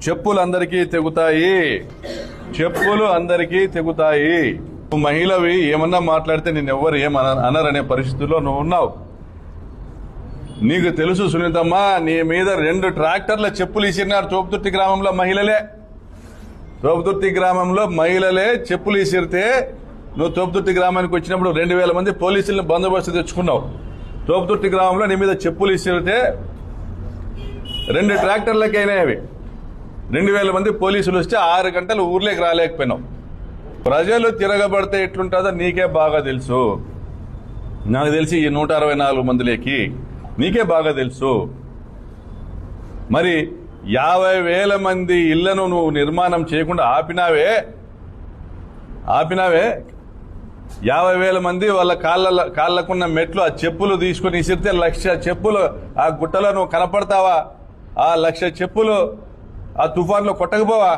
చెప్పులు అందరికీ తెగుతాయి, చెప్పులు అందరికీ తెగుతాయి. నువ్వు మహిళవి ఏమన్నా మాట్లాడితే నిన్నెవ్వరు అనరనే పరిస్థితుల్లో నువ్వు ఉన్నావు. నీకు తెలుసు సునీతమ్మ, నీ మీద 2 ట్రాక్టర్ల చెప్పులు ఇసిరినారు తోపుదుర్తి గ్రామంలో మహిళలే. తోపుదుర్తి గ్రామంలో మహిళలే చెప్పులు ఇసిరితే నువ్వు తోపుదుర్తి గ్రామానికి వచ్చినప్పుడు 2000 మంది పోలీసులను బందోబస్తు తెచ్చుకున్నావు. తోపుదుర్తి గ్రామంలో నీ మీద చెప్పులు ఇసిరితే 2 ట్రాక్టర్లకైనా అవి 2000 మంది పోలీసులు వస్తే 6 గంటలు ఊర్లోకి రాలేకపోయినావు. ప్రజలు తిరగబడితే ఎట్లుంటుందో నీకే బాగా తెలుసు. నాకు తెలిసి ఈ 164 మందిలోకి నీకే బాగా తెలుసు. మరి 50,000 మంది ఇళ్లను నువ్వు నిర్మాణం చేయకుండా ఆపినావే. 50,000 మంది వాళ్ళ కాళ్ళకున్న మెట్లు ఆ చెప్పులు తీసుకుని ఇసిరితే 1,00,000 చెప్పులు ఆ గుట్టలో నువ్వు కనపడతావా? ఆ 1,00,000 చెప్పులు ఆ తుఫాన్లో కొట్టకపోవా?